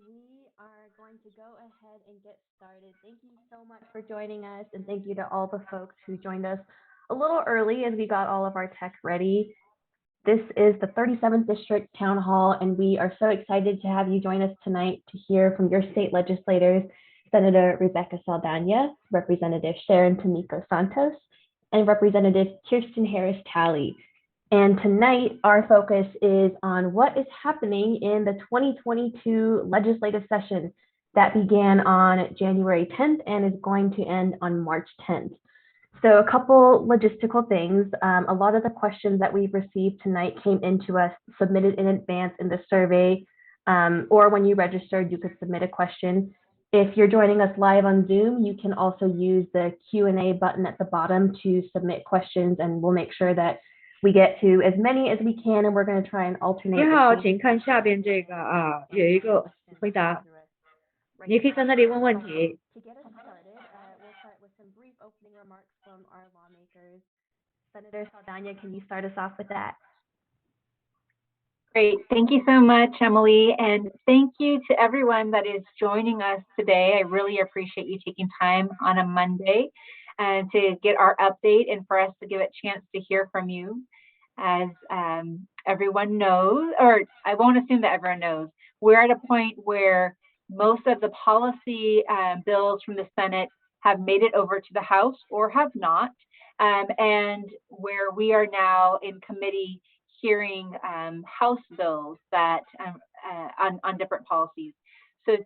we are going to go ahead and get started. Thank you so much for joining us, and thank you to all the folks who joined us a little early as we got all of our tech ready. This is the 37th District Town Hall, and we are so excited to have you join us tonight to hear from your state legislators, Senator Rebecca Saldaña, Representative Sharon Tomiko Santos, and Representative Kirsten Harris-Talley. And tonight, our focus is on what is happening in the 2022 legislative session that began on January 10th and is going to end on March 10th. So a couple logistical things. A lot of the questions that we've received tonight came into us submitted in advance in the survey, or when you registered, you could submit a question. If you're joining us live on Zoom, you can also use the Q&A button at the bottom to submit questions, and we'll make sure that we get to as many as we can, and we're going to try and alternate. 你好，请看下边这个有一个回答，你可以在那里问问题。 To get us started, we'll start with some brief opening remarks from our lawmakers. Senator Saldaña, can you start us off with that? Great. Thank you so much, Emily. And thank you to everyone that is joining us today. I really appreciate you taking time on a Monday and to get our update and for us to give a chance to hear from you. As everyone knows, or I won't assume that everyone knows, we're at a point where most of the policy bills from the Senate have made it over to the House or have not, and where we are now in committee hearing House bills that on different policies. So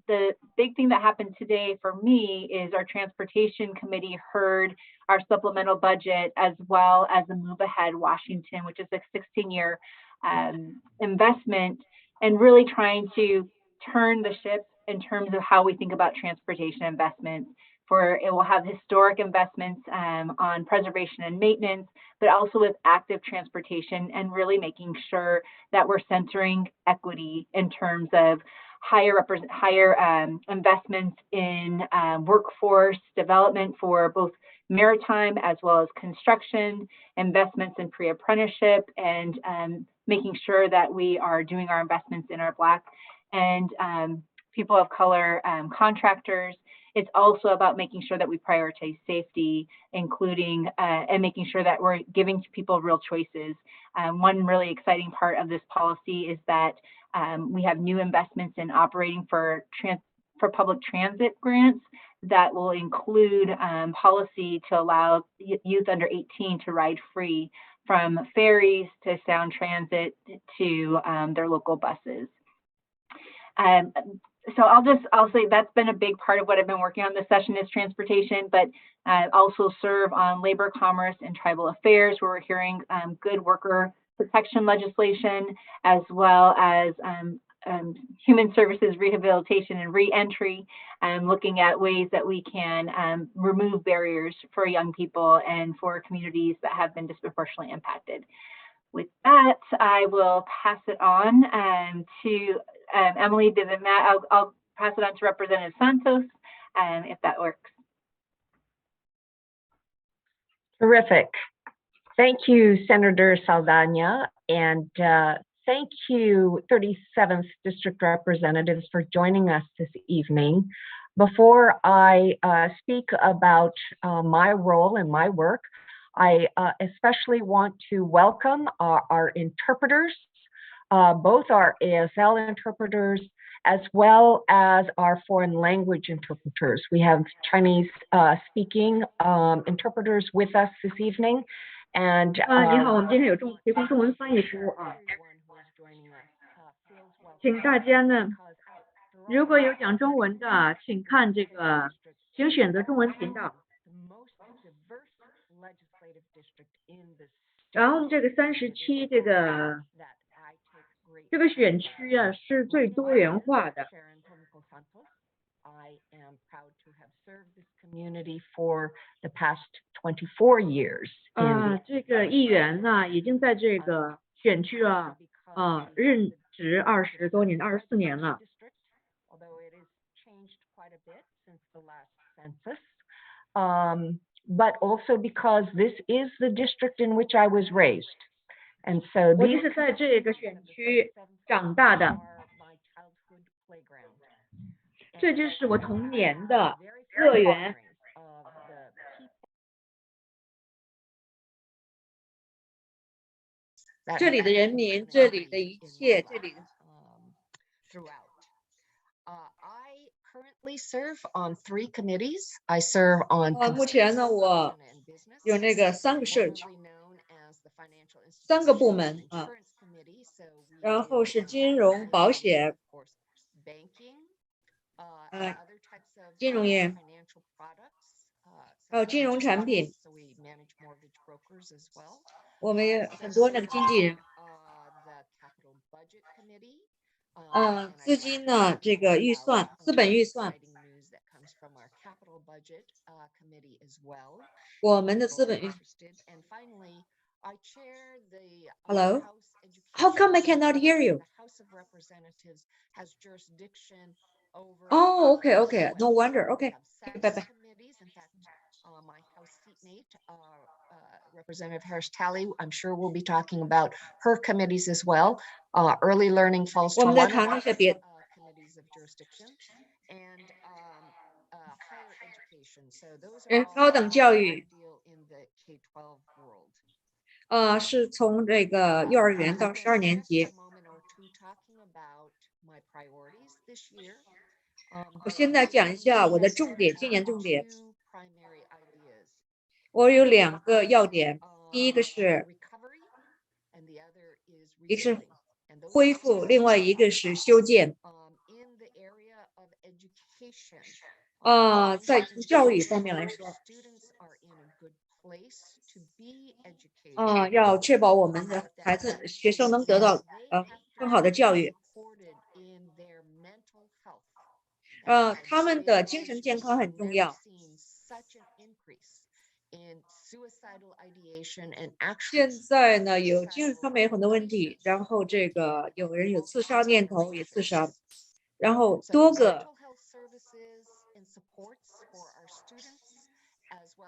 the big thing that happened today for me is our Transportation Committee heard our supplemental budget as well as the Move Ahead Washington, which is a 16-year investment, and really trying to turn the ship in terms of how we think about transportation investments. For it will have historic investments on preservation and maintenance, but also with active transportation and really making sure that we're centering equity in terms of higher investments in workforce development for both maritime as well as construction, investments in pre-apprenticeship, and making sure that we are doing our investments in our Black and people of color contractors. It's also about making sure that we prioritize safety, including and making sure that we're giving people real choices. One really exciting part of this policy is that we have new investments in operating for public transit grants that will include policy to allow youth under 18 to ride free from ferries to Sound Transit to their local buses. So I'll say that's been a big part of what I've been working on this session is transportation, but also serve on labor, commerce, and tribal affairs, where we're hearing good worker protection legislation, as well as human services rehabilitation and reentry, looking at ways that we can remove barriers for young people and for communities that have been disproportionately impacted. With that, I will pass it on to Emily. Doesn't matter. I'll pass it on to Representative Santos, if that works. Terrific. Thank you, Senator Saldaña, and thank you, 37th District Representatives, for joining us this evening. Before I speak about my role and my work, I especially want to welcome our interpreters, both our ASL interpreters as well as our foreign language interpreters. We have Chinese speaking interpreters with us this evening. And 你好，我们今天有提供中文翻译服务啊，请大家呢，如果有讲中文的，请看这个，请选择中文频道。然后我们这个37这个选区啊是最多元化的。I am proud to have served this community for the past 24 years. 这个议员呢，已经在这个选区任职20多年，24年了。Although it has changed quite a bit since the last census, but also because this is the district in which I was raised, and so 我就是在这个选区长大的。这就是我童年的乐园。这里的人民，这里的一切，这里的。I currently serve on 3 committees. I serve on 目前呢，我有那个3个社区，3个部门啊，然后是金融、保险，金融业，还有金融产品。我们有很多那个经纪人。资金呢，这个预算，资本预算，我们的资本预算。Hello? How come I cannot hear you? Oh, okay, okay. No wonder. Okay. Bye bye. My House seatmate, Representative Harris-Talley, I'm sure we'll be talking about her committees as well. Early learning falls to one of our committees of jurisdiction, and higher education. So those are all 高等教育 deal in the K-12 world. 是从这个幼儿园到12年级。我现在讲一下我的重点，今年重点。我有2个要点，第一个是恢复，另外一个是修建。在教育方面来说，要确保我们的孩子、学生能得到更好的教育。他们的精神健康很重要。现在呢，有精神方面有很多问题，然后这个有人有自杀念头，也自杀，然后多个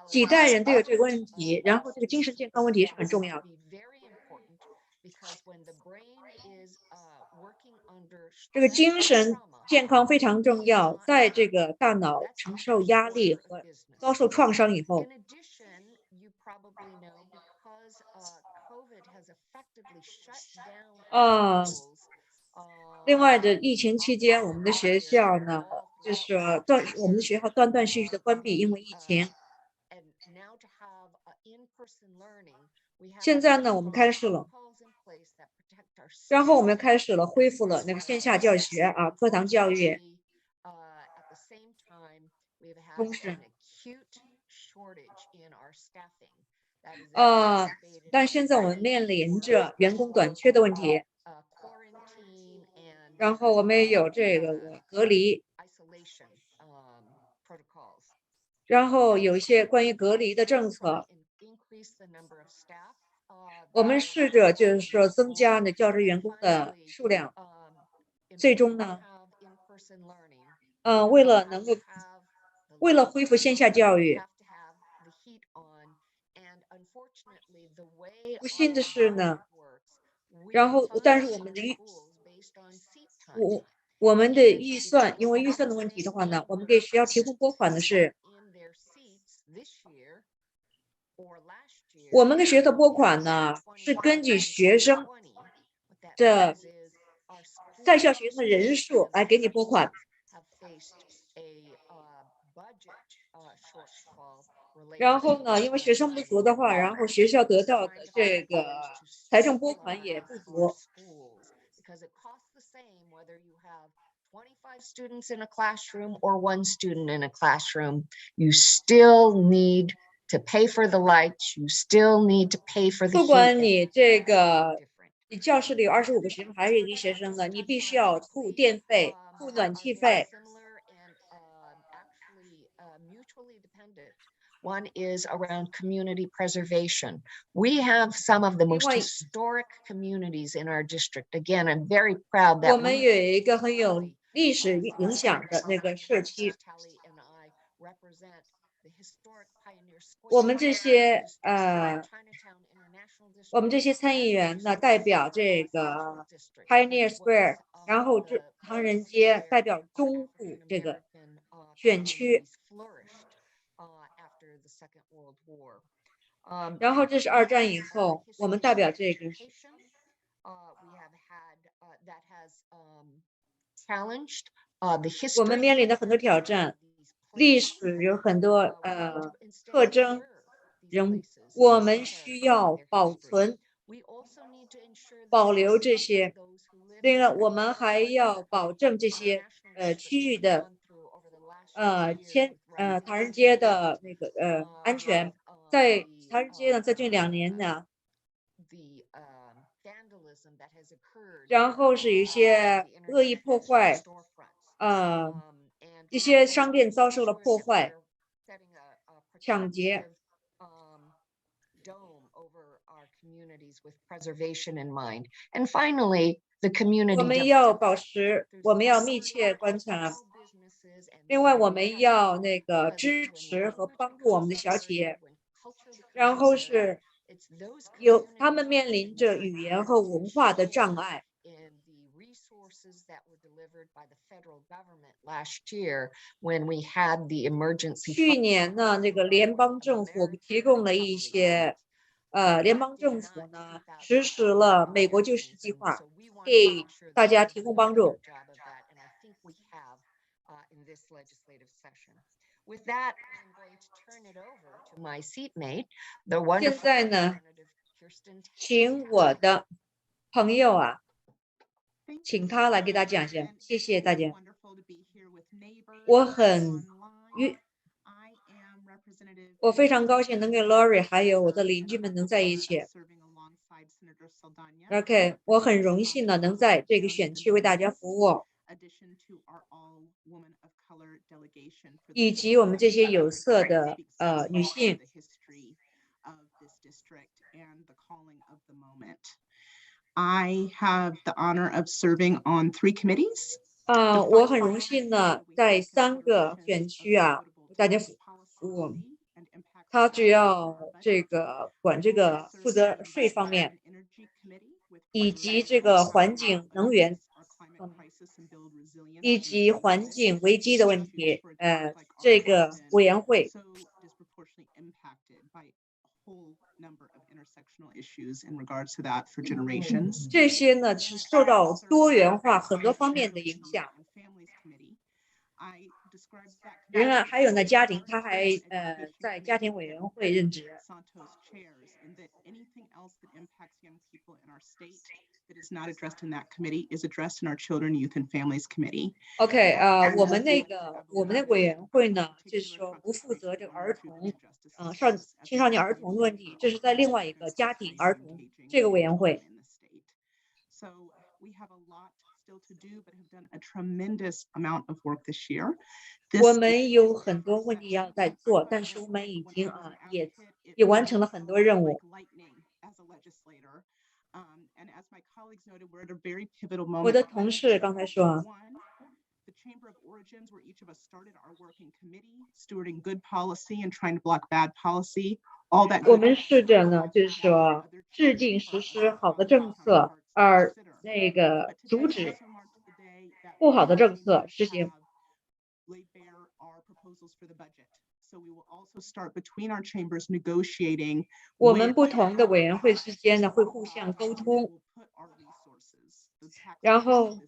几代人都有这个问题，然后这个精神健康问题是很重要的。这个精神健康非常重要，在这个大脑承受压力和遭受创伤以后。另外的疫情期间，我们的学校呢，就是我们的学校断断续续的关闭，因为疫情。现在呢，我们开始了，然后我们开始了恢复了那个线下教学课堂教育。同时，但现在我们面临着员工短缺的问题。然后我们也有这个隔离，然后有一些关于隔离的政策。我们试着就是说增加呢教职员工的数量，最终呢，为了恢复线下教育，不幸的是呢，然后但是我们的预算，因为预算的问题的话呢，我们给学校提供拨款的是。我们给学校拨款呢，是根据学生的在校学生的人数来给你拨款。然后呢，因为学生不足的话，然后学校得到的这个财政拨款也不足。25 students in a classroom or 1 student in a classroom, you still need to pay for the lights, you still need to pay for the heat. 不管你这个，你教室里有25个学生还是1个学生呢，你必须要付电费、付暖气费。One is around community preservation. We have some of the most historic communities in our district. Again, I'm very proud that 我们有一个很有历史影响的那个社区。我们这些参议员呢，代表这个 Pioneer Square， 然后唐人街代表中部这个选区，然后这是2战以后，我们代表这个。我们面临的很多挑战，历史有很多特征，我们需要保留这些。另外，我们还要保证这些区域的唐人街的那个安全。在唐人街呢，在这2年呢，然后是有一些恶意破坏，一些商店遭受了破坏、抢劫。我们要密切观察。另外，我们要支持和帮助我们的小企业。然后是他们面临着语言和文化的障碍。去年呢，联邦政府提供了一些，联邦政府呢实施了美国救市计划，给大家提供帮助。现在呢，请我的朋友请他来给大家讲一下。谢谢大家。我非常高兴能跟 Lori 还有我的邻居们能在一起。OK， 我很荣幸的能在这个选区为大家服务，以及我们这些有色的女性。I have the honor of serving on 3 committees. 我很荣幸呢，在3个选区为大家服务。他主要管负责税方面，以及环境、能源，以及环境危机的问题。这个委员会。这些呢是受到多元化很多方面的影响。另外还有呢，家庭，他还在家庭委员会任职。OK， 我们的委员会呢，就是说不负责儿童、青少年儿童的问题，这是在另外一个家庭儿童这个委员会。我们有很多问题要在做，但是我们已经也完成了很多任务。我的同事刚才说，我们试着呢，就是说制定实施好的政策，而阻止不好的政策实行。我们不同的委员会之间呢会互相沟通，然后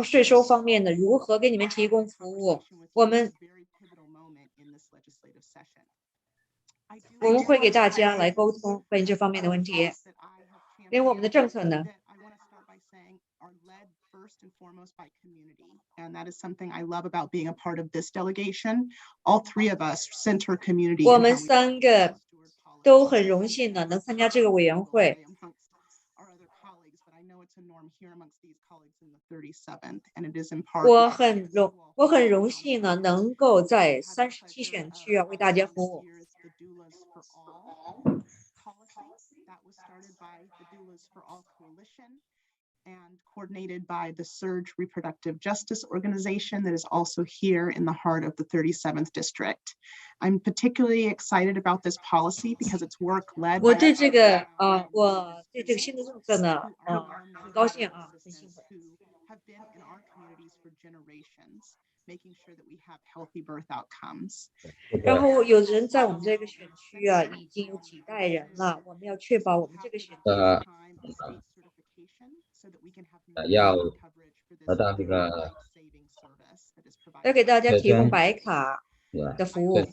税收方面的如何给你们提供服务，我们会给大家来沟通关于这方面的问题。另外，我们的政策呢，我们3个都很荣幸的能参加这个委员会。我很荣幸呢，能够在37选区为大家服务。and coordinated by the Surge Reproductive Justice Organization that is also here in the heart of the 37th District. I'm particularly excited about this policy because it's work led by 我对这个新的政策呢，很高兴啊，很兴奋。 who have been in our communities for generations, making sure that we have healthy birth outcomes. 然后有人在我们这个选区啊，已经有几代人了，我们要确保我们这个选区要得到这个要给大家提供白卡的服务。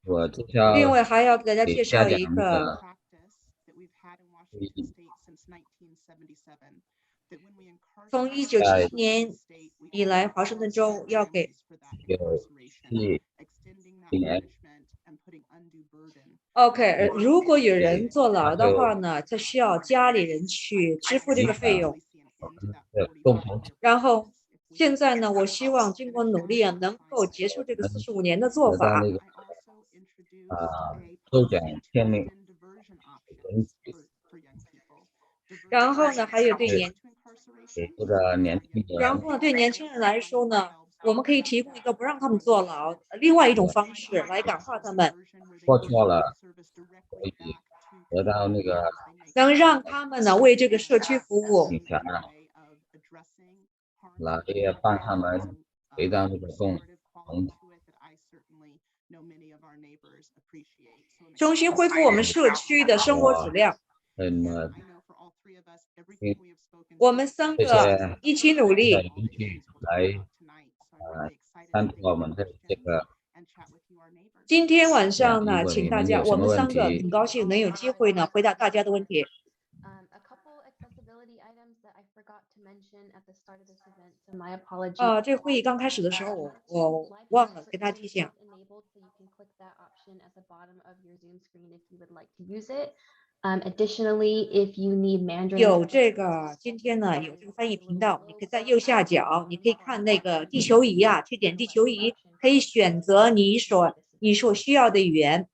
我介绍另外还要给大家介绍一个，从1977年以来，华盛顿州要给OK， 如果有人坐牢的话呢，他需要家里人去支付这个费用。然后现在呢，我希望经过努力啊，能够结束这个45年的做法。抽奖签名。然后呢，还有对这个年轻人。然后对年轻人来说呢，我们可以提供一个不让他们坐牢，另外一种方式来感化他们。过错了，可以得到那个。能让他们呢为这个社区服务。来帮他们回到那个重新恢复我们社区的生活质量。我们3个一起努力。来参与我们的这个。今天晚上呢，请大家，我们3个很高兴能有机会呢回答大家的问题。这个会议刚开始的时候，我忘了给大家提醒。Additionally, if you need Mandarin， 有这个今天呢有这个翻译频道，你可以在右下角，你可以看那个地球仪啊，去点地球仪，可以选择你所需要的语言。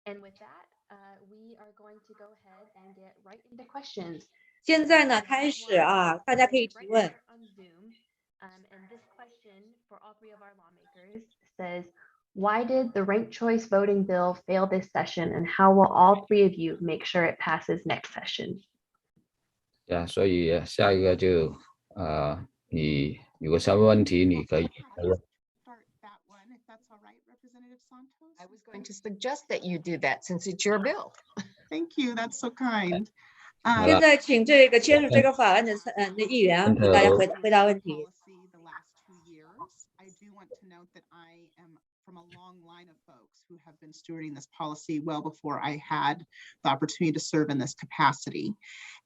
And with that, we are going to go ahead and get right into questions. 现在呢开始啊，大家可以提问。And this question for all 3 of our lawmakers says, why did the ranked choice voting bill fail this session, and how will all 3 of you make sure it passes next session? 所以下一个就你有个什么问题，你可以问。I was going to suggest that you do that since it's your bill. Thank you. That's so kind. 现在请这个签署这个法案的议员给大家回答问题。From a long line of folks who have been stewarding this policy well before I had the opportunity to serve in this capacity.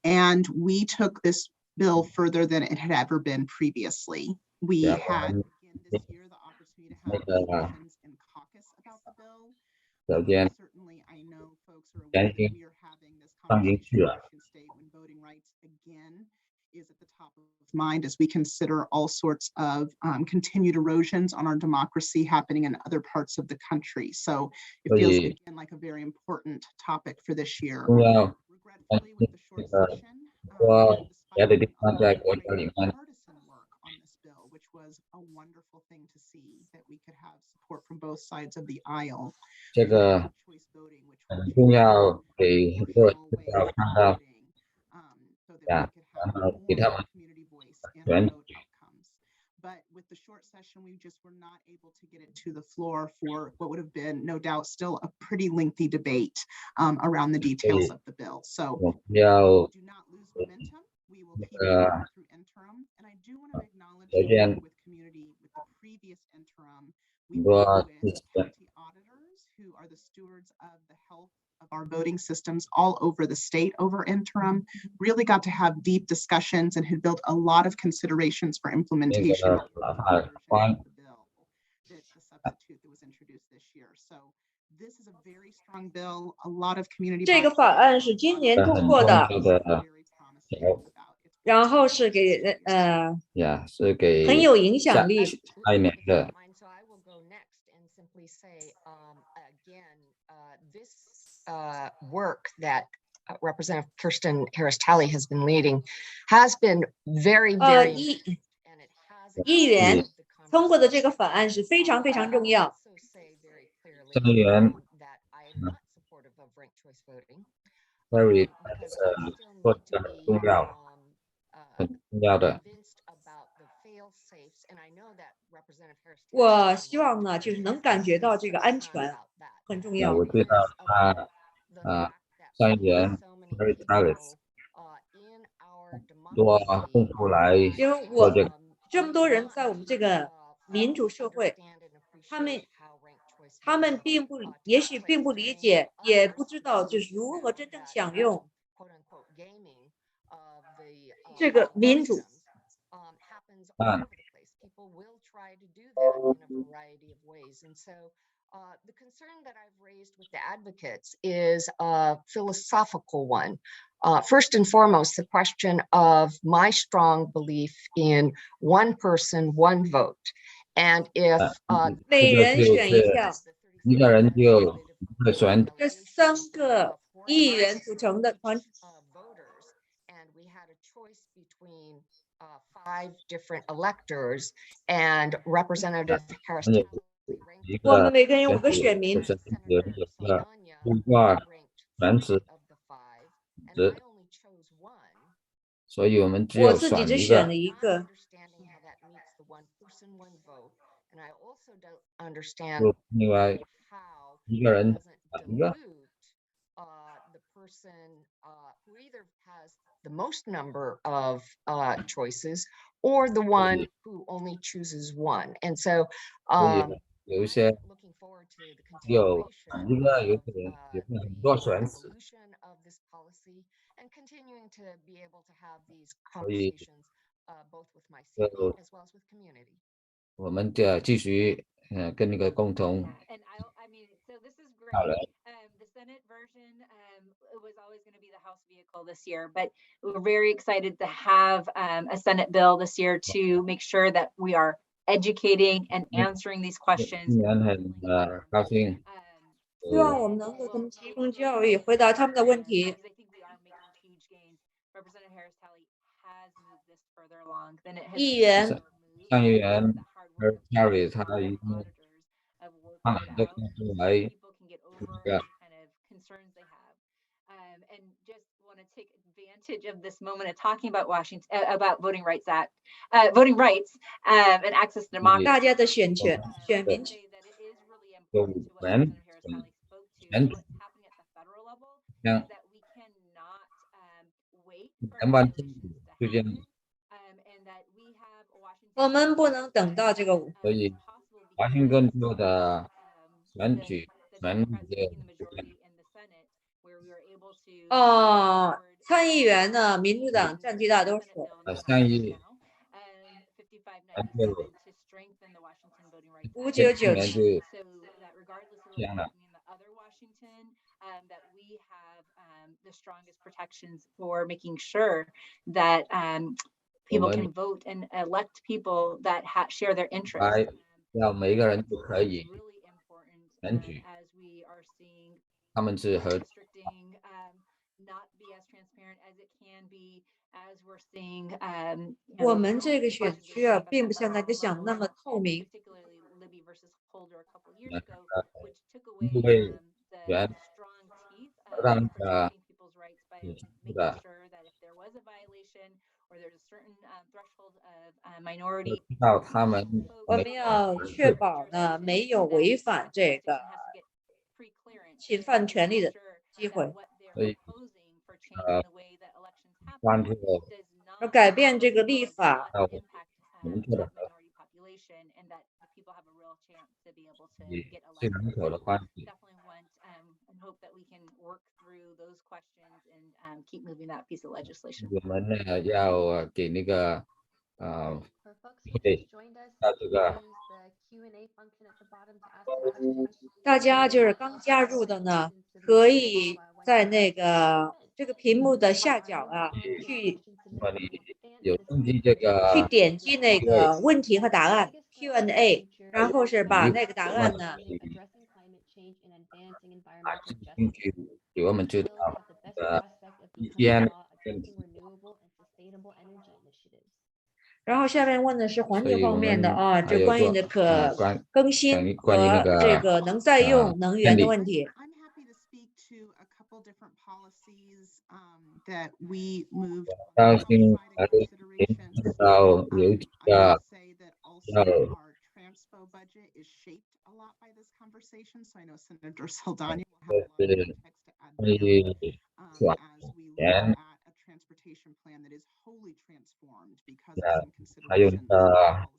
And we took this bill further than it had ever been previously. We had again this year the opportunity to have discussions in caucus about the bill. Certainly, I know folks are aware that we are having this conversation in Washington State when voting rights again is at the top of mind as we consider all sorts of continued erosions on our democracy happening in other parts of the country. So it feels again like a very important topic for this year. Regretfully, with the short session, despite partisan work on this bill, which was a wonderful thing to see, that we could have support from both sides of the aisle. 这个很重要，给很多人要看到，然后给他们权。 But with the short session, we just were not able to get it to the floor for what would have been, no doubt, still a pretty lengthy debate around the details of the bill. So do not lose momentum. We will keep going through interim. And I do want to acknowledge with community with the previous interim, we worked with county auditors who are the stewards of the health of our voting systems all over the state over interim, really got to have deep discussions and had built a lot of considerations for implementation of the bill, the substitute that was introduced this year. So this is a very strong bill. A lot of community. 这个法案是今年通过的，然后是给是给很有影响力。下一年的。 So I will go next and simply say again, this work that Representative Kirsten Harris-Talley has been leading has been very, very 议员通过的这个法案是非常非常重要。参议员Harry 说的很重要，很重要的。我希望呢，就是能感觉到这个安全很重要。我知道他参议员 Harry Harris 多公布来因为我这么多人在我们这个民主社会，他们也许并不理解，也不知道就是如何真正享用这个民主。The concern that I've raised with the advocates is a philosophical one. First and foremost, the question of my strong belief in one person, one vote. And if 每人选一票，一个人就一个选。这3个议员组成的团。And we had a choice between 5 different electors and Representative Harris-Talley. 我们每个人有5个选民，所以我们只有选了一个。另外一个人选一个。The most number of choices, or the one who only chooses one, and so 有一些有一个有可能有很多选址，所以我们就继续跟那个共同讨论。The Senate version was always going to be the House vehicle this year, but we're very excited to have a Senate bill this year to make sure that we are educating and answering these questions. 今年很高兴，希望我们能够给他们提供教育，回答他们的问题。议员，参议员 Harry 他已经把很多工作来这个。Concerns they have, and just want to take advantage of this moment of talking about about voting rights and access to democracy. 大家的选权、选民权。有权像联邦政府之间，我们不能等到这个，所以华盛顿州的选举权利参议员呢，民主党占据大多数。参议599这样的。That we have the strongest protections for making sure that people can vote and elect people that share their interests. 要每个人都可以选举，他们是和。Not be as transparent as it can be, as we're seeing. 我们这个选区啊，并不像大家想那么透明。Particularly Libby versus Holder a couple years ago, which took away the strong teeth of protecting people's rights by making sure that if there was a violation or there's a certain threshold of minority. 我们要确保呢，没有违反这个侵犯权利的机会。所以关注要改变这个立法，明确的最人口的关系。我们呢要给那个对，到这个大家就是刚加入的呢，可以在那个这个屏幕的下角啊，去有登记这个，去点击那个问题和答案 Q&A， 然后是把那个答案呢进去给我们知道意见问题。然后下面问的是环境方面的啊，这关于的可关更新关于那和这个能再用能源的问题。I'm happy to speak to a couple different policies that we moved 高兴来听到有几个 say that also our transpo budget is shaped a lot by this conversation. So I know Senator Saldaña will have a lot of context to add there, as we look at a transportation plan that is wholly transformed because of some 还有 considerations.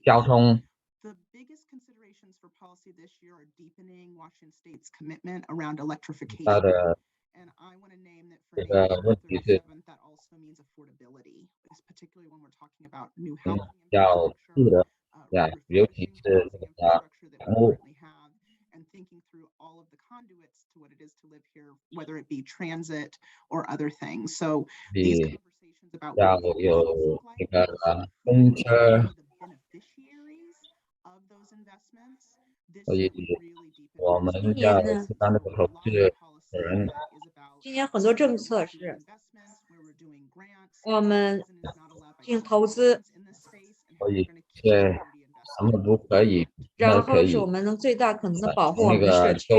交通 The biggest considerations for policy this year are deepening Washington State's commitment around electrification. 它的 And I want to name that for 这个 April 问题是 37th, that also means affordability, particularly when we're talking about new housing 要住的 尤其是这个 infrastructure that 房 we 屋 currently have, and thinking through all of the conduits to what it is to live here, whether it be transit or other things. So these 你 conversations about 要 what we 有 look 这 like 个 versus 公车， the beneficiaries of those investments. This 所以 year we really deepen 我们 conversations. 要 呢 知道那个投资人 今年很多政策是我们进行投资，所以是什么不可以，然不可以后是我们能最大可能的保护我那们的社个区。都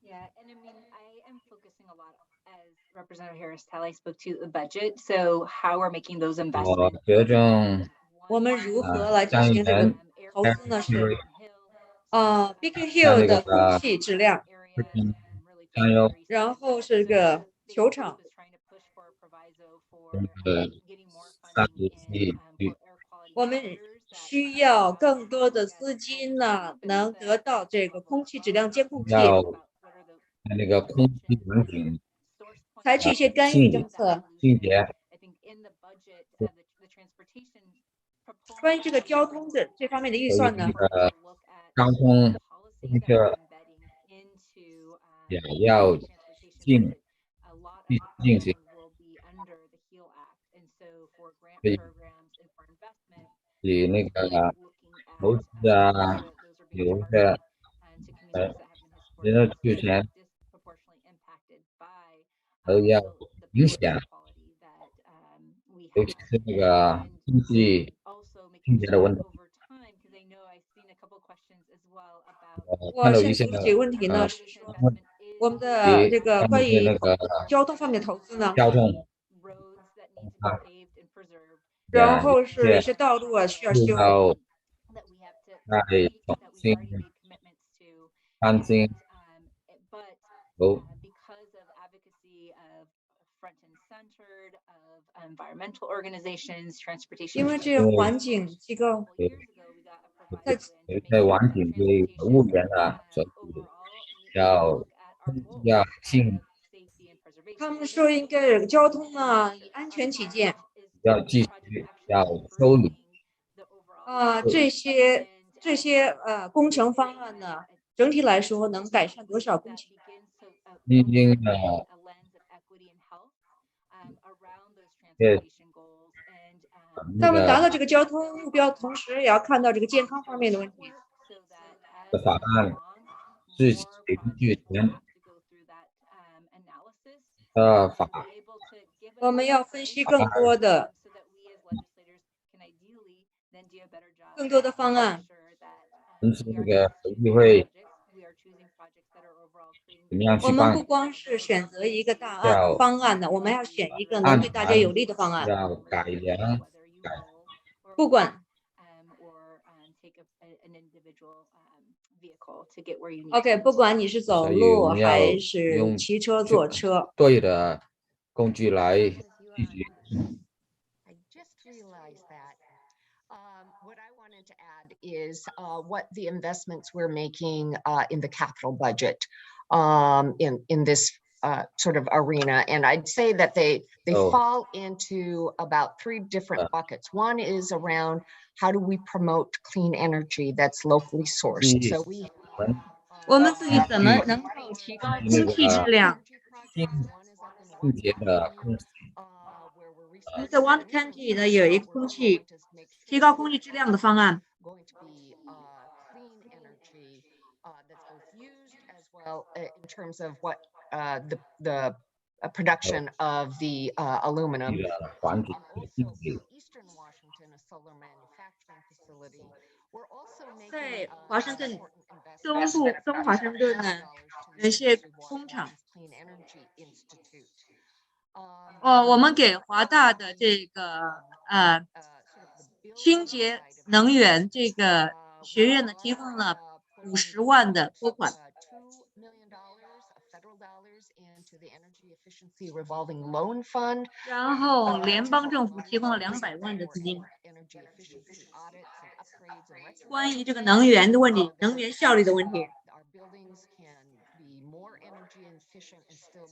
Yeah, and I mean, I am focusing a lot, as Representative Harris-Talley spoke to, the budget. So how we're making those 我 investments. 这种我们如何来进行这个投资呢？是 Beacon 像 Hill 那个的空气质量，像有然后是这个球场，大游戏我们需要更多的资金呢，能得到这个空气质量监控器，要那个空气环境采取一些干预政策。清洁。关于这个交通的这方面的预算呢，交通这个也要进行，以那个投资啊，有的人的去钱都要影响，尤其是那个经济清洁的问题。我现在读几个问题呢，是说我们的这个关于交通方面的投资呢，交通啊，然后是一些道路啊需要修，要再重新翻新有 environmental organizations, transportation. 因为这个环境机构在环境对物源啊，所以要进，他们说应该有个交通呢，以安全起见，要继续要修理。这些工程方案呢，整体来说能改善多少公顷？毕竟呢，他们达到这个交通目标，同时也要看到这个健康方面的问题。的法案是根据前法，我们要分析更多的方案。同时这个议会怎么样去帮？我们不光是选择一个方案的，我们要选一个能对大家有利的方案。要改良，不管。OK， 不管你是走路还是骑车、坐车，对的工具来进行。What I wanted to add is what the investments we're making in the capital budget in this sort of arena, and I'd say that they fall into about 3 different buckets. One is around how do we promote clean energy that's locally sourced. So 我们自己怎么能够提高空气质量？清洁的空气。在 One County 呢有一个提高空气质量的方案。Well, in terms of what the production of the aluminum. 为了缓解这个经济。 Eastern Washington, a solar manufacturing facility. We're also 在 making 华盛顿 important 东华盛顿呢，有一些工厂。 Clean Energy Institute. 我们给华大的这个清洁能源这个学院呢提供了50万的拨款。 $2 million of federal dollars into the Energy Efficiency Revolving Loan Fund. 然后联邦政府提供了200万的资金， Energy efficiency audits and upgrades and retrofits. 关于这个能源的问题、能源效率的问题。 Our buildings can be more energy efficient and still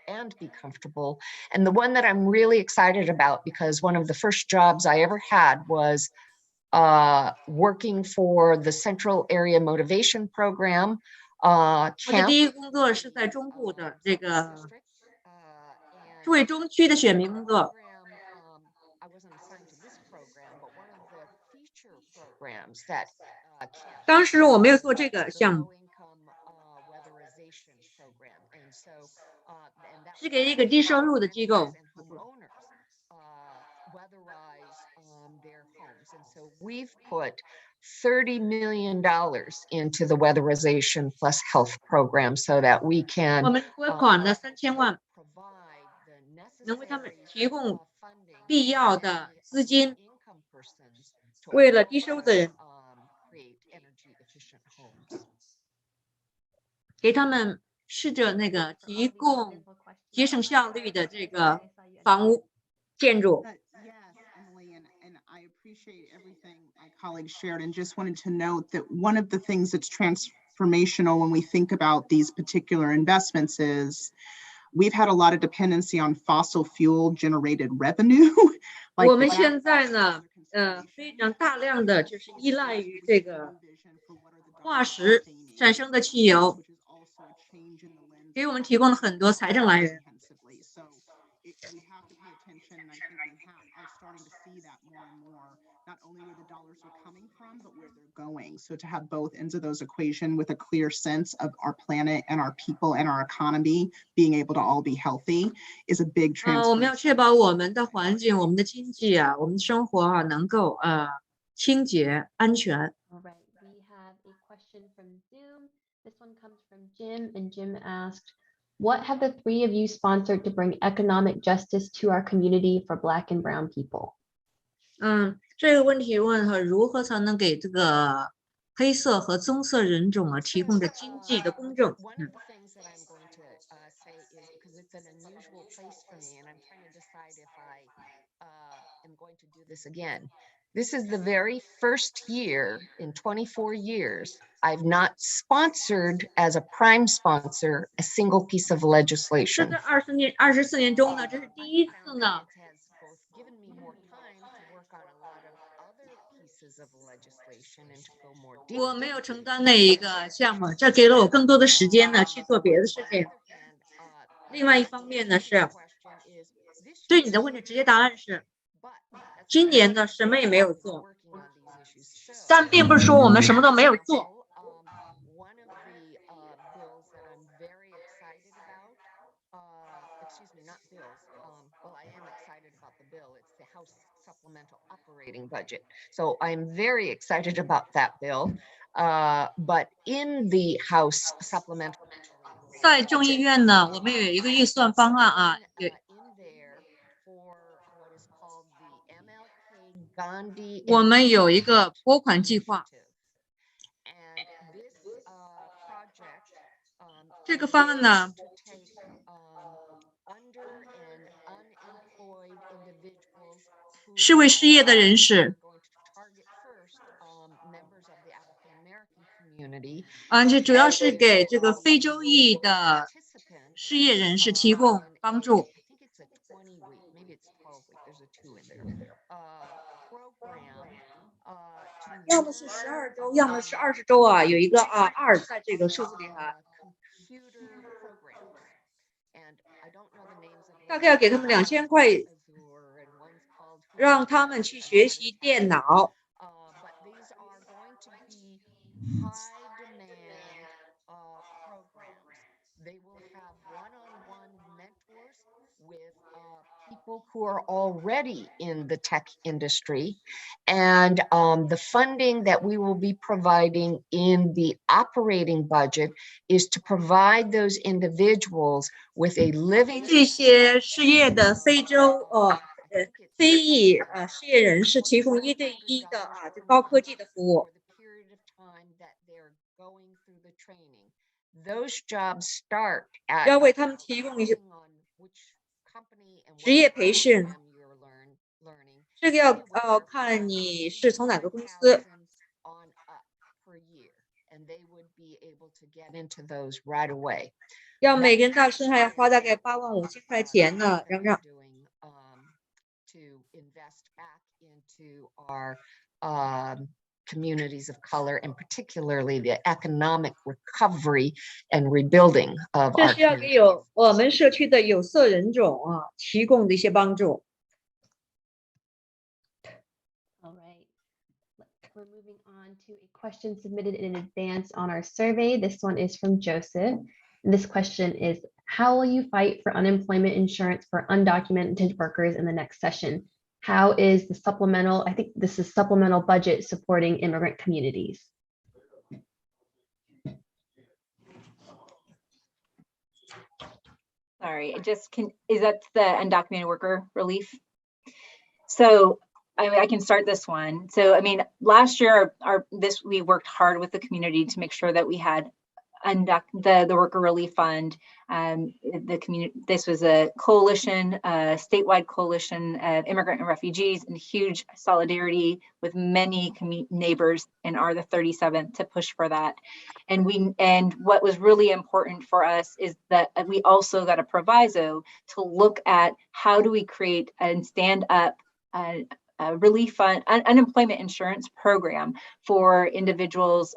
and be comfortable. And the one that I'm really excited about, because one of the first jobs I ever had was working for the Central Area Motivation Program. 我的第一个工作是在中部的这个为中区的选民工作。 当时我没有做这个项目，是给一个低收入的机构。 So we've put $30 million into the weatherization plus health program so that we can 我们拨款了3000万，能为他们提供必要的资金，为了低收入的人，给他们试着那个提供节省效率的这个房屋建筑。 Appreciate everything my colleague shared, and just wanted to note that one of the things that's transformational when we think about these particular investments is we've had a lot of dependency on fossil fuel generated revenue. 我们现在呢，非常大量的就是依赖于这个化石产生的汽油，给我们提供了很多财政来源。 Not only where the dollars are coming from, but where they're going. So to have both ends of those equation with a clear sense of our planet and our people and our economy being able to all be healthy is a big transformation. 我们要确保我们的环境、我们的经济啊、我们的生活啊能够清洁、安全。 All right, we have a question from Zoom. This one comes from Jim, and Jim asked, "What have the three of you sponsored to bring economic justice to our community for Black and Brown people?" 这个问题问哈，如何才能给这个黑色和棕色人种啊提供着经济的公正？ This is the very first year in 24 years I've not sponsored as a prime sponsor a single piece of legislation. 这24年中呢，这是第一次呢。 我没有承担那一个项目，这给了我更多的时间呢去做别的事情。另外一方面呢是，对你的问题直接答案是，今年呢什么也没有做，但并不是说我们什么都没有做。 Supplemental operating budget. So I'm very excited about that bill. But in the House supplemental 在众议院呢，我们有一个预算方案啊，我们有一个拨款计划。这个方案呢，是为失业的人士，这主要是给这个非洲裔的失业人士提供帮助。要么是12周，要么是20周啊，有一个2在这个数字里哈。大概要给他们2000块。 让他们去学习电脑。people who are already in the tech industry, and the funding that we will be providing in the operating budget is to provide those individuals with a living. 这些失业的非洲非裔失业人士提供1对1的这高科技的服务。Those jobs start at 要为他们提供一些职业培训，这个要看你是从哪个公司。要每个人到身上要花大概85000块钱呢，让communities of color, and particularly the economic recovery and rebuilding of our 这是要给我们社区的有色人种提供的一些帮助。All right. We're moving on to a question submitted in advance on our survey. This one is from Joseph. And this question is, how will you fight for unemployment insurance for undocumented workers in the next session? How is the supplemental, I think this is supplemental budget supporting immigrant communities? Sorry, is that the undocumented worker relief? So I can start this one. So, I mean, last year, we worked hard with the community to make sure that we had the worker relief fund. The community, this was a coalition, a statewide coalition of immigrant and refugees, and huge solidarity with many neighbors, and are the 37th to push for that. And what was really important for us is that we also got a proviso to look at how do we create and stand up relief fund, unemployment insurance program for individuals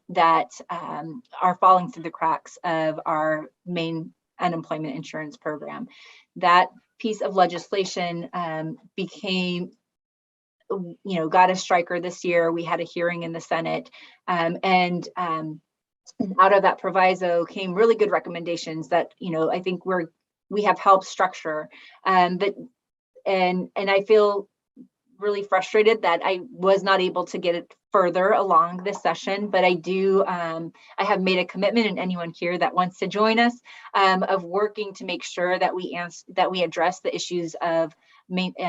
that are falling through the cracks of our main unemployment insurance program. That piece of legislation became, got a striker this year. We had a hearing in the Senate, and out of that proviso came really good recommendations that, I think we have helped structure. And I feel really frustrated that I was not able to get it further along this session, but I have made a commitment, and anyone here that wants to join us, of working to make sure that we address the issues of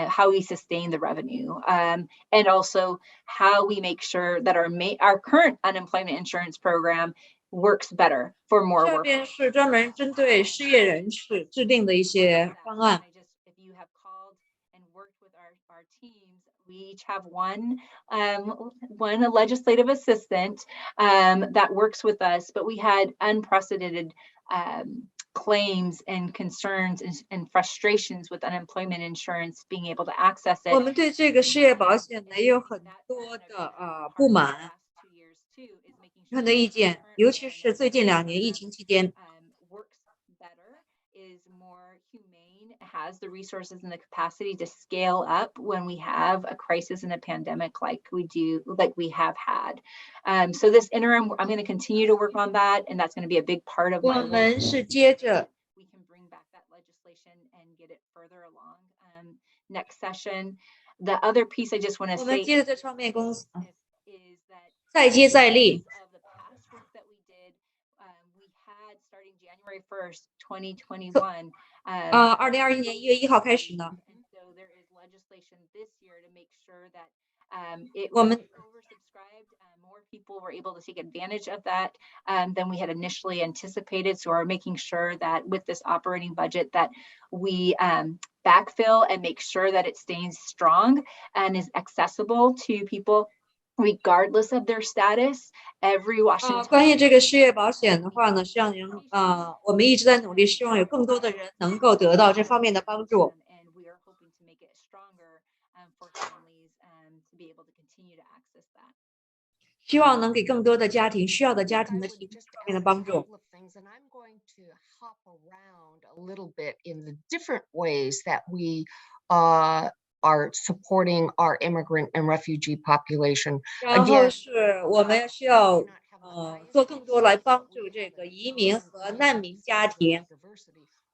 how we sustain the revenue, and also how we make sure that our current unemployment insurance program works better for more workers. 这边是专门针对失业人士制定的一些方案。If you have called and worked with our teams, we each have one legislative assistant that works with us, but we had unprecedented claims and concerns and frustrations with unemployment insurance, being able to access it. 我们对这个失业保险呢也有很多的不满，很多意见，尤其是最近2年疫情期间。Has the resources and the capacity to scale up when we have a crisis and a pandemic like we have had. So this interim, I'm going to continue to work on that, and that's going to be a big part of my work. 我们是接着 We can bring back that legislation and get it further along next session. The other piece I just want to 我们 say 接着这方面公司 is that 再接再厉。 of the past work that we did, we had starting January 1st, 2021. 2021年1月1号开始呢， And so there is legislation this year to make sure that it 我 was 们 oversubscribed. More people were able to take advantage of that than we had initially anticipated. So we're making sure that with this operating budget that we backfill and make sure that it stays strong and is accessible to people regardless of their status. Every Washington 关于这个失业保险的话呢，实际上我们一直在努力，希望有更多的人能够得到这方面的帮助。 and we are hoping to make it stronger for families to be able to continue to access that. 希望能给更多的家庭需要的家庭的提供这方面的帮助。 And I'm going to hop around a little bit in the different ways that we are supporting our immigrant and refugee population. 然后是我们需要做更多来帮助这个移民和难民家庭。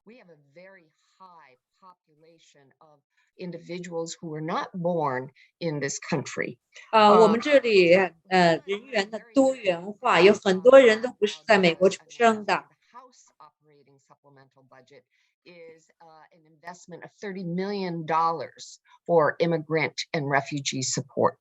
We have a very high population of individuals who were not born in this country. 我们这里人员的多元化，有很多人都不是在美国出生的。The House operating supplemental budget is an investment of $30 million for immigrant and refugee support.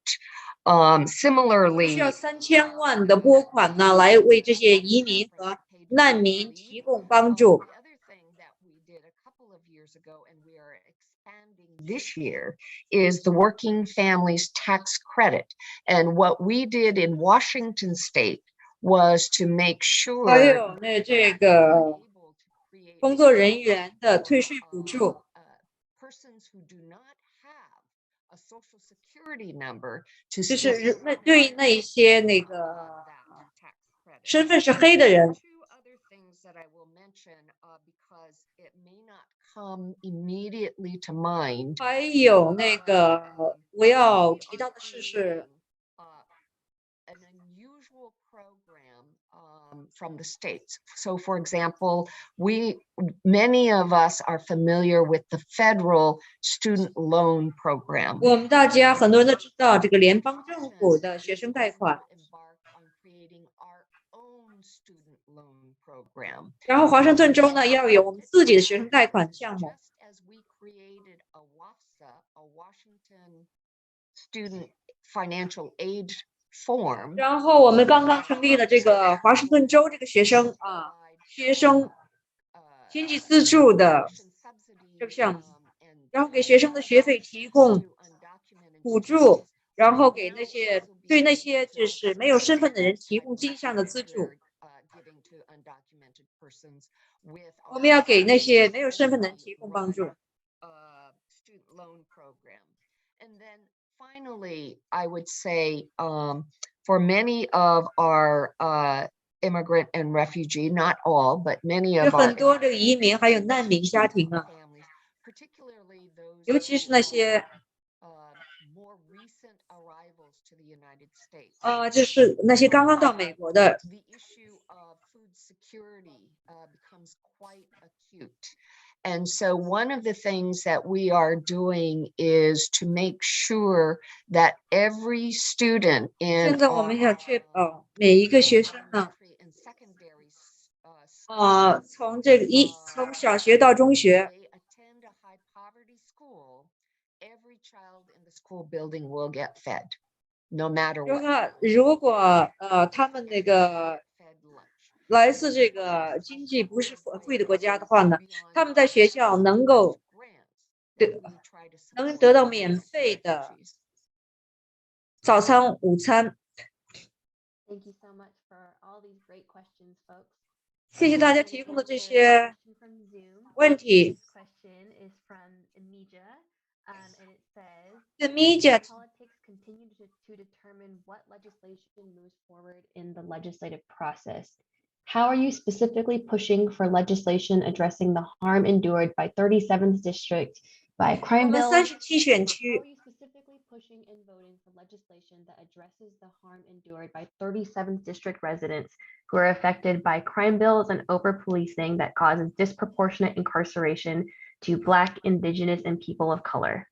需要 Similarly, 3000万的拨款呢，来为这些移民和难民提供帮助。 the other thing that we did a couple of years ago and we are expanding this year is the Working Families Tax Credit. And what we did in Washington State was to make 还 sure 有这个工作人员的退税补助。 persons who do not have a social security number to 就是对那一些身份是黑的人。 Two other things that I will mention because it may not come immediately to mind. 还有我要提到的是 an unusual program from the States. So for example, many of us are familiar with the federal student loan program. 我们大家很多人都知道这个联邦政府的学生贷款。 然后华盛顿州呢要有我们自己的学生贷款项目。 Student financial aid form. 然后我们刚刚成立了这个华盛顿州这个学生经济资助的这个项目，然后给学生的学费提供补助，然后给对那些就是没有身份的人提供经济上的资助。 我们要给那些没有身份的人提供帮助。 Student loan program. And then finally, I would say for many of our immigrant and refugee, not all, but many 有 of our 很多这个移民还有难民家庭啊， particularly those 尤其是那些 more recent arrivals to the United States. 就是那些刚刚到美国的。 The issue of food security becomes quite acute. And so one of the things that we are doing is to make sure that every student in 现在我们要确保每一个学生呢，从小学到中学， attend a high poverty school, every child in the school building will get fed, no matter what. 如果他们来自这个经济不是富裕的国家的话呢，他们在学校能得到免费的早餐、午餐。 Thank you so much for all these great questions, folks. 谢谢大家提供的这些问题。 This question is from Emilia, and it says, The media politics continue to determine what legislation moves forward in the legislative process. How are you specifically pushing for legislation addressing the harm endured by 37th district by 我 crime 们 bills? 37选 How 区 are you specifically pushing and voting for legislation that addresses the harm endured by 37th district residents who are affected by crime bills and over-policing that causes disproportionate incarceration to Black, Indigenous, and people of color?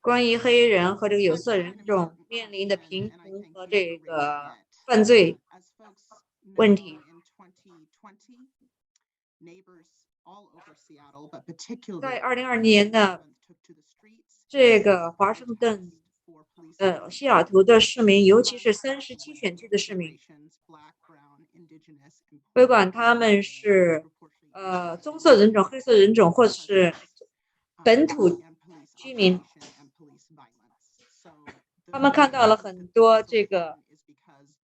关于黑人和这个有色人种面临的贫穷和这个犯罪问题。 在2022年呢，这个华盛顿、西雅图的市民，尤其是37选区的市民，不管他们是棕色人种、黑色人种，或者是本土居民，他们看到了很多这个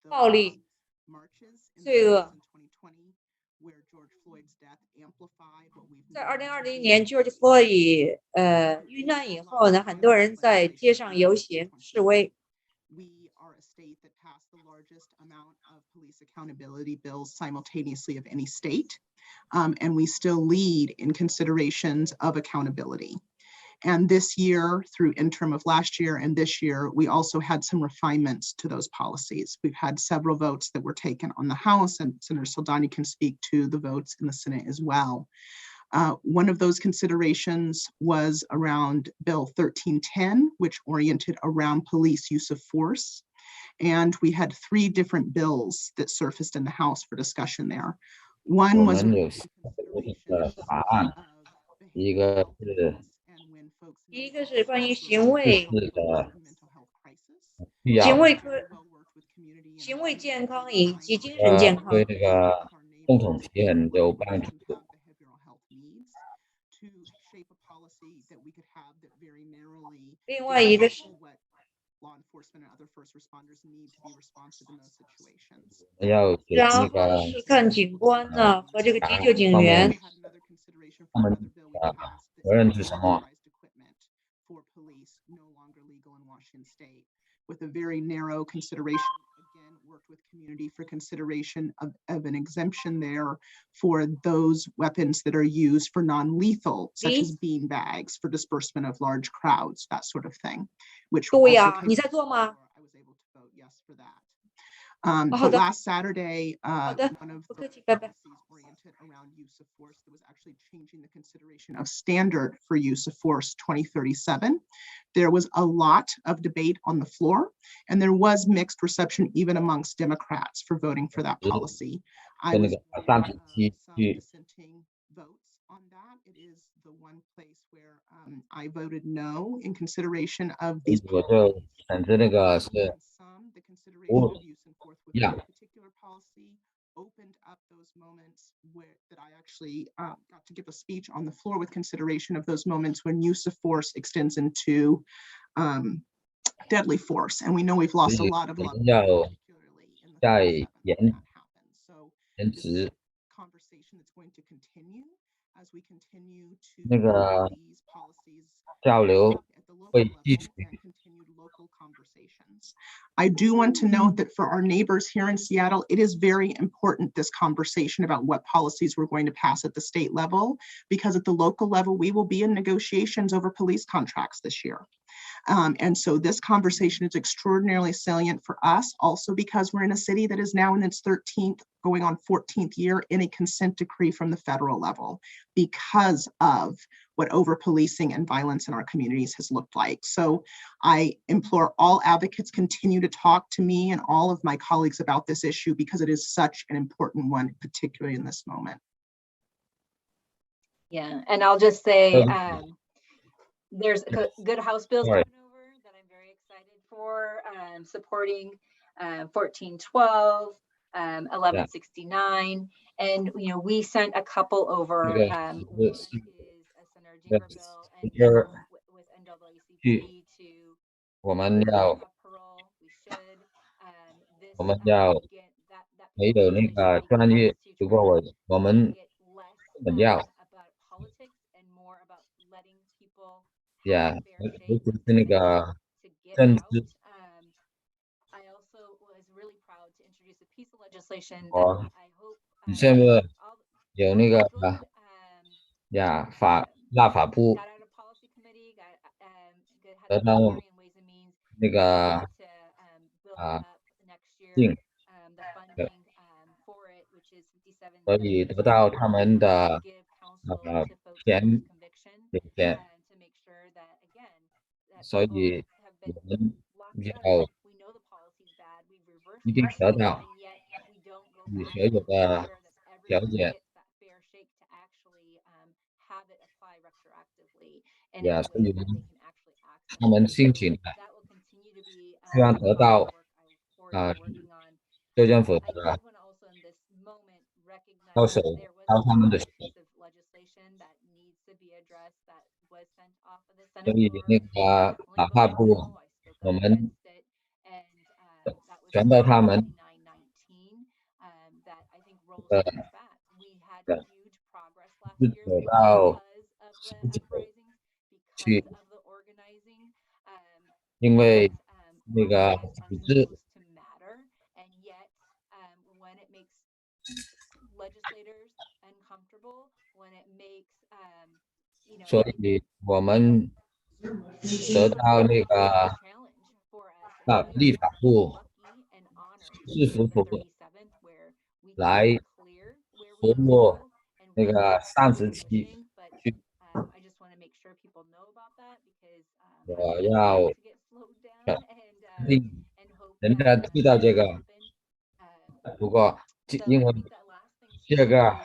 暴力、罪恶。 在2020年 George Floyd 遇难以后呢，很多人在街上游行示威。 We are a state that passed the largest amount of police accountability bills simultaneously of any state, and we still lead in considerations of accountability. And this year, through interim of last year and this year, we also had some refinements to those policies. We've had several votes that were taken on the House, and Senator Saldaña can speak to the votes in the Senate as well. One of those considerations was around Bill 1310, which oriented around police use of force. And we had 3 different bills that surfaced in the House for discussion there. One was 我们有法案，一个是第一个是关于行为需要行为健康以及精神健康。对那个共同体很有帮助。另外一个是 law enforcement and other first responders need to be responsive in those situations. 要给然后那个是看警官呢和这个急救警员。他们责任是什么？ For police no longer legal in Washington State, with a very narrow consideration. Again, worked with community for consideration of an exemption there for those weapons that are used for non-lethal, such as bean bags for disbursement of large crowds, that sort of thing. Which 对呀，你在做吗？ I was able to vote yes for that. But last Saturday, one of the policies oriented around use of force that was actually changing the consideration of standard for use of force 2037. There was a lot of debate on the floor, and there was mixed reception even amongst Democrats for voting for that policy. I was some dissenting votes on that. It is the one place where I voted no in consideration of these policies. 反正那个是 Some, the consideration of use and forth with that particular policy opened up those moments where that I actually got to give a speech on the floor with consideration of those moments when use of force extends into deadly force. And we know we've lost a lot of loved ones, particularly in the 在 that happened. So 延 this 迟 conversation that's going to continue as we continue to 那个 these policies 交流 at the local 会 level 继续。 and continued local conversations. I do want to note that for our neighbors here in Seattle, it is very important, this conversation about what policies we're going to pass at the state level, because at the local level, we will be in negotiations over police contracts this year. And so this conversation is extraordinarily salient for us, also because we're in a city that is now in its 13th, going on 14th year in a consent decree from the federal level because of what over-policing and violence in our communities has looked like. So I implore all advocates continue to talk to me and all of my colleagues about this issue because it is such an important one, particularly in this moment. Yeah, and I'll just say, there's good House bills coming over that I'm very excited for, supporting 1412, 1169, and we sent a couple over. One is a Senator Dinker bill, and with NAACP to 我们要 parole. We should. This 我们要 get that 没有那个专业，如果我们 get less 本要 about politics and more about letting people 呀 have fair 尤 shake 其是那个 to get 政 out. 治 I also was really proud to introduce a piece of legislation that 我 I hope 你现在 all 有那个 good, 呀立法部 got out of policy committee, got had 得 a 到 hearing and ways and means 那个 to build 啊 up next year 定， the funding for it, which is 57所以得到他们的 give counsel to folks 钱 post conviction 有钱， to make sure that again that 所 people 以 have 我 been 们 locked 要 up. We know the policy is bad. We've reversed 一定 it, 得到 and yet we don't go 与 back 所有 and make 的 sure that 了 everyone 解 gets that fair shake to actually have it apply retroactively and in Yeah, a so way you that they mean can actually access 他们 it. 申请 So that will continue to be 希望得到 work I look forward to working on. 州政府 I 的 did want to also in this moment 到 recognize 手 that there was 到他们的 a 手， piece of legislation that needs to be addressed that was sent off of the 所 Senate 以 floor. 那个 Definitely 哪怕 voted 部 no. I spoke 我 up 们 against it, and that was 传到他们 5919. That I think rolls 的 things back. We had 的 huge progress last 是 year 走到 because of 十 the 九， uprisings, 去 because of the organizing. 因为 that, 那个 organized are 组织 supposed to matter, and yet when it makes legislators uncomfortable, when it makes 所以我们得到那个 challenge for us. 立法部 Lucky and honored 是否 the 37th where we 来 clear where 合 we need to 作 go and 那 we 个 are 37期 pushing 我要定人家知道这个，不过因为这个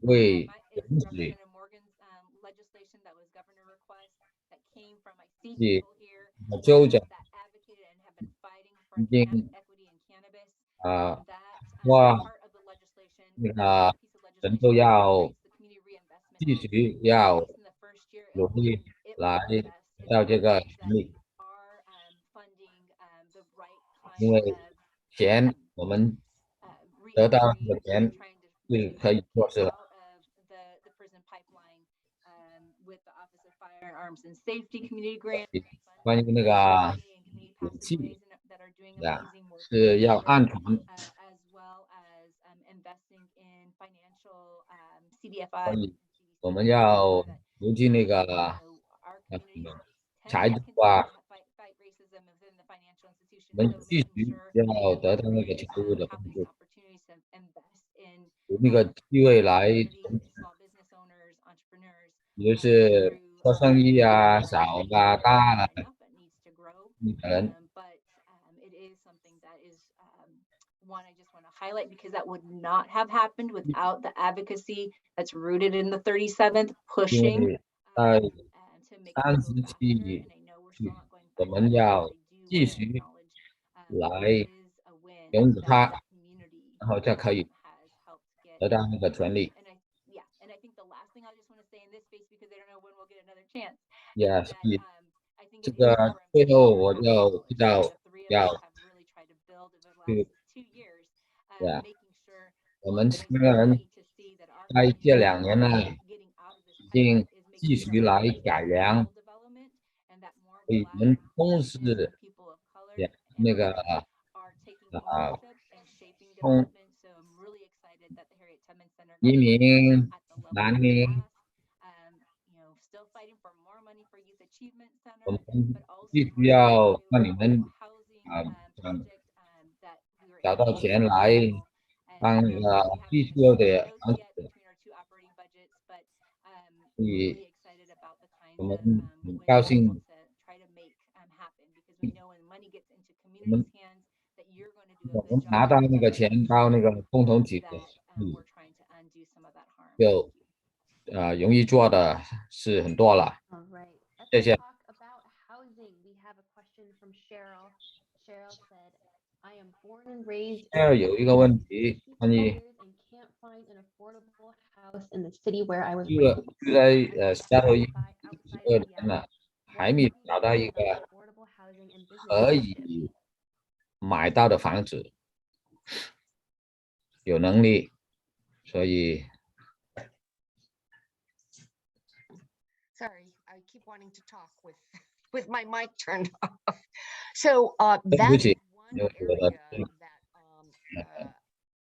会允许州长已经说那个人都要继续要努力来到这个权利，因为钱我们得到这个钱是可以做事了。关于那个武器呀，是要安全，所以我们要尤其那个财政啊，我们继续要得到那个财务的帮助，有那个机会来从也就是做生意啊，小啊、大啊，人。One I just want to highlight because that would not have happened without the advocacy that's rooted in the 37th 因 pushing 为在 to make 37我们要继续来拥护它，然后才可以得到那个权利。And I think the last thing I just want to say in this space because I don't know when we'll get another chance. 也是这个最后我就知道要去我们3个人在这2年呢，已经继续来改良，所以我们同时也那个从移民、难民，我们必须要让你们找到钱来帮那个必须要的房子，所以我们很高兴，我们拿到那个钱到那个共同体的，就容易做的是很多了。谢谢。有一个问题，关于住在Seattle 12年了，还没找到一个可以买到的房子，有能力，所以。Sorry, I keep wanting to talk with my mic turned off. So that's one area that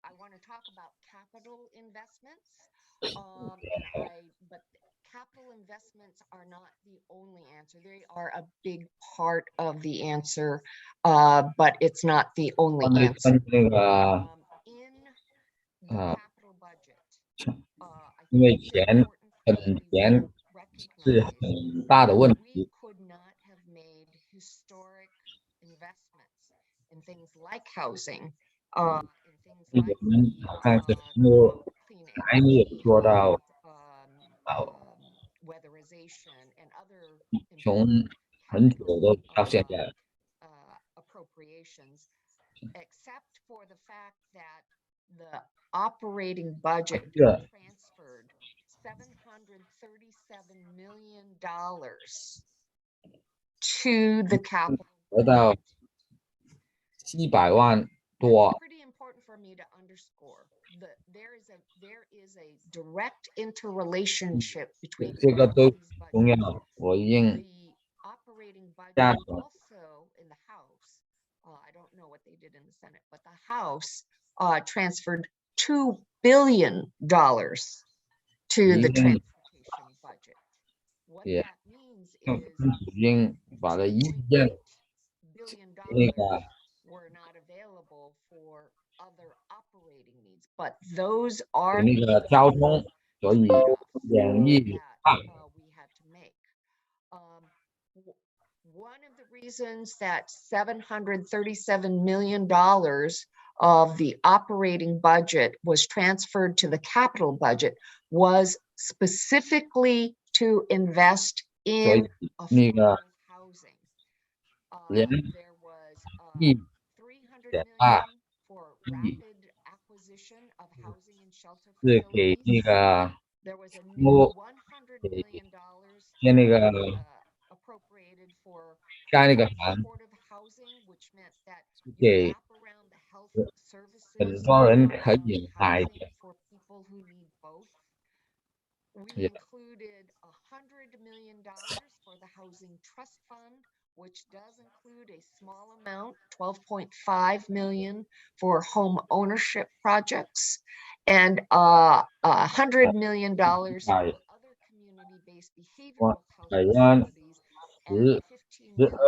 I want to talk about capital investments. But capital investments are not the only answer. They are a big part of the answer, but it's not the only answer. In the capital budget, 因为钱是很大的问题。 could not have made historic investments in things like housing, in things like 我们好像是还没有做到 weatherization and other 从很久都到现在。 appropriations, except for the fact that the operating budget transferred $737 million to the capital. 得到700万多。 Pretty important for me to underscore that there is a direct interrelationship between 这个都重要，我已经 the operating budget also in the House. I don't know what they did in the Senate, but the House transferred $2 billion to the transportation budget. What that means is 已经把它1件 billion were not available for other operating needs, but those are 那个交通，所以2亿 we had to make. reasons that $737 million of the operating budget was transferred to the capital budget was specifically to invest 所 in 以那个 affordable housing. 连 There was 1.2 300 million for rapid acquisition of housing and shelter 是给 facilities. 那个 There was a 公屋 new $100 million 建那个 appropriated for 盖那个房， supportive housing, which meant that you 给 wrap around the health 很 services 多人可 around 以买 housing 的。 for people who need both. We Yeah. included $100 million for the Housing Trust Fund, which does include a small amount, 12.5 million for home ownership projects, and $100 million for Right. other community-based behavioral health 100万 facilities, and 15 million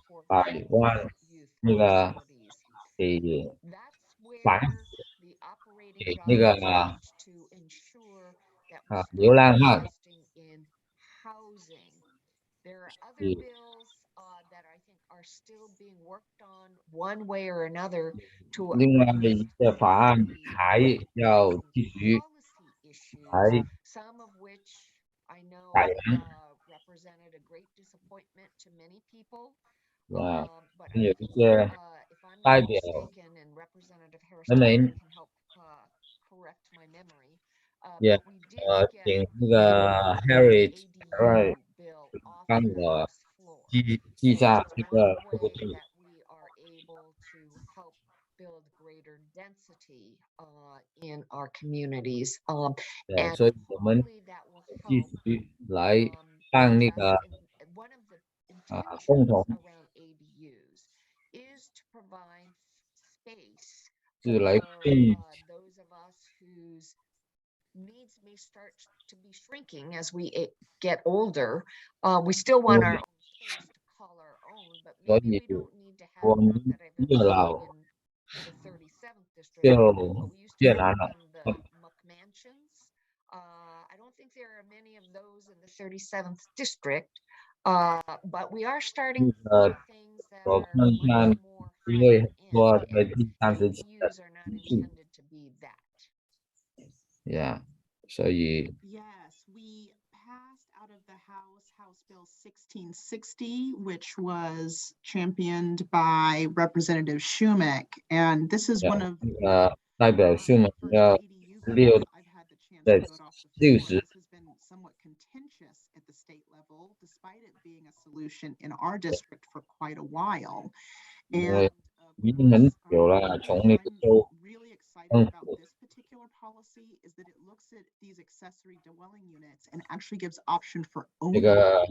for 1200万 violent youth 那个 facilities. 给 That's 房 where the operating 给那个 dollars to ensure that we 啊 start 流浪汉 investing in housing. There are other 是 bills that I think are still being worked on one way or another to 另外 address 一个法案 the 还要 housing 继续 policy 还 issues, some of which I know 改良 represented a great disappointment to many people. 啊， But I 有 think 一些 if I'm 代 not 表 mistaken, and Representative 人 Harris-Talley 们 can help correct my memory, 也 but we did get 请那个 Harry ADU bill off 帮 the 我 House floor. 记 So 下 it's 这 one 个 way 这个证 that we are able to help build greater density in our communities. 对， And 所以我们 hopefully that will 继 help 续来让那 invest 个 in one of the 共 intentions 同 around ADUs is to provide space 是来 for 避 those of us whose needs may start to be shrinking as we get older. We still want our own space to call our own, but 所 maybe 以 we don't need to have 我 one 们 that I've 越 ever 老 seen in the 37th district. 就 But we used to 越 call 难了。 them the muck mansions. I don't think there are many of those in the 37th district, but we are starting to see things that 我 are 看 much 看 more 因为 higher 说 end, 在 and 第37的 ADUs are not 城市 intended to be that. ，Yeah， 所以 Yes, we passed out of the House Bill 1660, which was championed by Representative Schumick. And this is one of 那个代表数目 first 要 ADU bills 6 I've had the chance 在 to vote off the floor. 60 This has been somewhat contentious at the state level, despite it being a solution in our district for quite a while. 因为 And 已经很久了，从那个州 really excited 政 about 府 this particular policy is that it looks at these accessory dwelling units and actually gives option for 这 ownership 个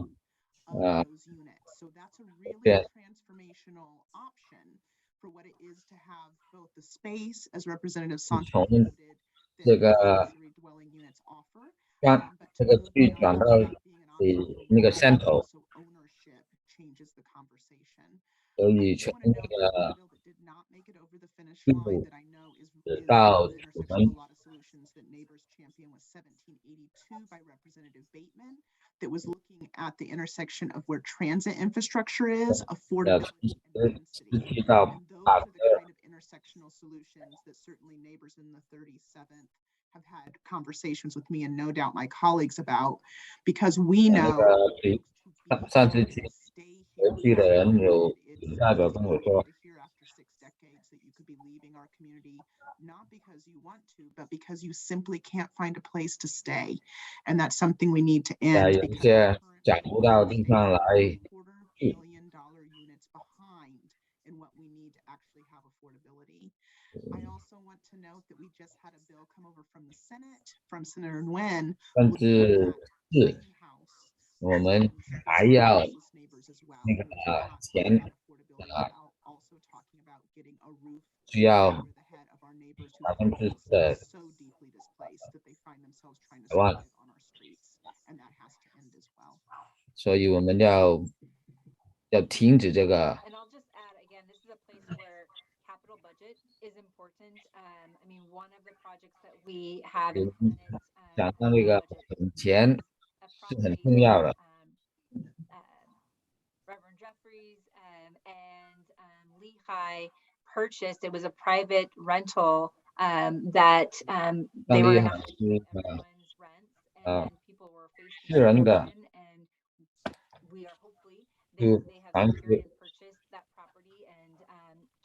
of those units. So that's a really Yeah. transformational option for what it is to have both the space, as Representative Santos 从 noted, that 这个 accessory dwelling units offer, 让 but 这 to 个 move 区 beyond 转到 that being an 给 option for 那个 rental, central， also ownership changes the conversation. 所 I 以 do 从 want to 那 note that 个 one bill that did not make it over the finish 进 line 步 that I know is 到 the 我 intersection of 们 a lot of solutions that neighbors champion was 1782 by Representative Bateman that was looking at the intersection of where transit infrastructure is, 的 affordability and density. 17到 And those are the 82 kind of intersectional solutions that certainly neighbors in the 37th have had conversations with me and no doubt my colleagues about, because we 那 know 个给 folks to be 上次 here 去 and stay 回 here 去的人有 it's 有代表跟我 easy 说， to hear after 6 decades that you could be leaving our community, not because you want to, but because you simply can't find a place to stay. And that's something we need to 在 end 有 because 些 currently 找不到地方来 $250 住， million units behind in what we need to actually have affordability. I also want to note that we just had a bill come over from the Senate, from Senator Nguyen, 甚 looking 至 at 是 tiny house 我们 systems 还 for 要 houseless neighbors as well. 那个 We cannot talk 钱 about affordability without also talking about getting a roof 需要 over the head of our neighbors whose 40% homes 的 are so deeply displaced that they find themselves trying to 台湾， survive on our streets, and that has to end as well. 所以我们要停止这个 And I'll just add again, this is a place where capital budget is important. I mean, one of the projects that we have implemented 讲到那个 budget 本钱 a 是很 property 重要的， Reverend Jeffries Lehigh purchased. It was a private rental that they were going to pay everyone's rents, and people were facing eviction, and we are hopefully they have secured and purchased that property, and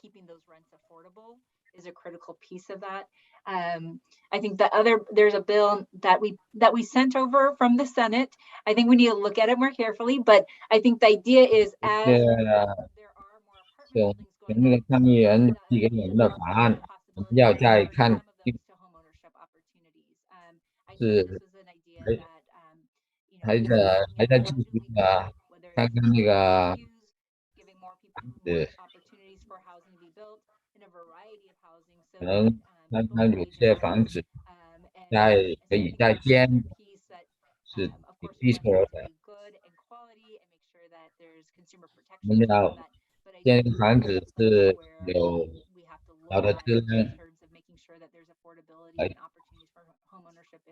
keeping those rents affordable is a critical piece of that. I think there's a bill that we sent over from the Senate. I think we need to look at it more carefully, but I think the idea is as there are more apartment buildings going up, 参议员递给我们的法案，我们要再看是还在继续的看看那个可能刚刚有些房子可以再建，是必须的。我们要建房子是有好的质量，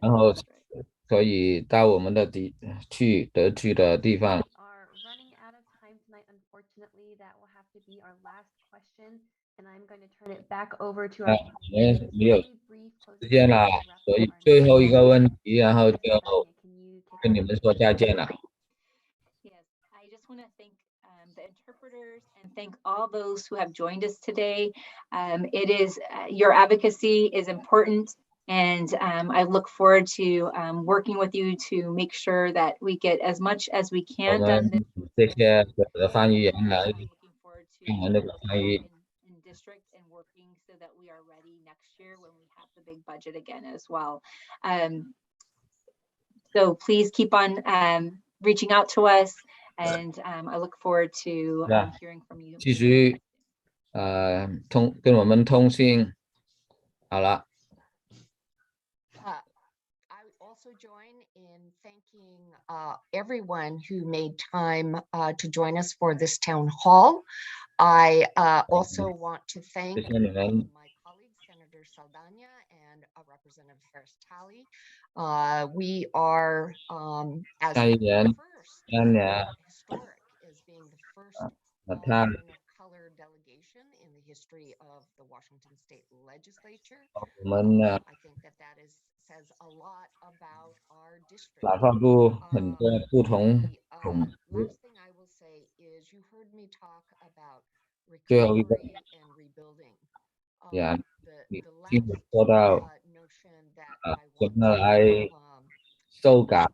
然后所以到我们的得去的地方。And I'm going to turn it back over to our 没有时间了，所以最后一个问题，然后就跟你们说再见了。Yes, I just want to thank the interpreters and thank all those who have joined us today. It is your advocacy is important, and I look forward to working with you to make sure that we get as much as we can done. 谢谢我的翻译员来看完这个翻译。District and working so that we are ready next year when we have the big budget again as well. So please keep on reaching out to us, and I look forward to hearing from you. 继续跟我们通信，好了。I also join in thanking everyone who made time to join us for this town hall. I also want to thank my colleagues, Senator Saldaña and Representative Harris-Talley. We are as the first historic as being the first color delegation in the history of the Washington State Legislature. I think that says a lot about our district. 喇叭部很多不同种族。 Last thing I will say is you heard me talk about recovery and rebuilding. 你听我说到怎么来修改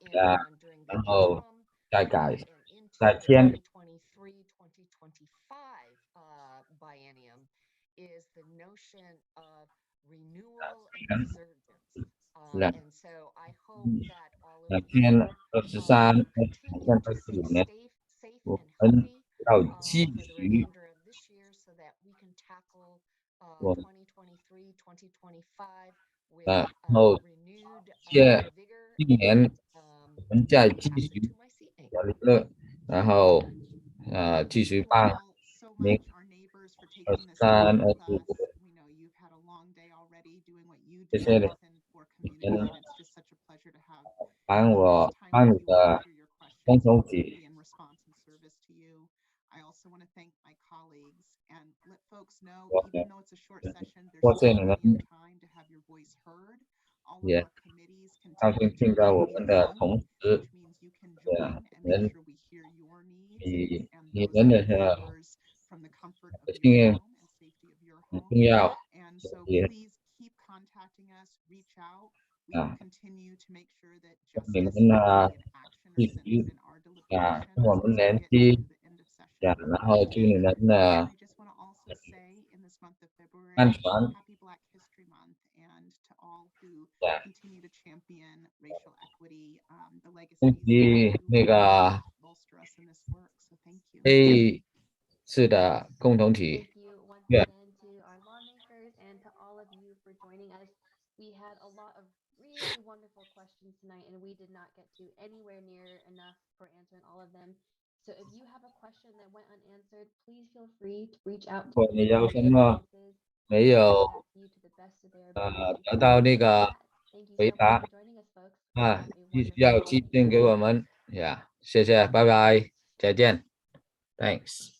然后再改再签。 biennium is the notion of renewal and resurgence. And so I hope that all of you23continue to stay safe and healthy for the remainder of this year so that we can tackle 2023, 2025 with renewed vigor. 今年我们再继续理论，然后继续办23、25。谢谢你们帮你的共同体。 多谢你们，也高兴听到我们的同事，你们的经验很重要，也你们必须跟我们联系，然后祝你们安全。 恭喜那个这次的共同体。Yeah. We had a lot of really wonderful questions tonight, and we did not get to anywhere near enough for answering all of them. So if you have a question that went unanswered, please feel free to reach out to 你有什么没有得到那个回答必须要寄信给我们呀，谢谢，拜拜，再见 ，Thanks。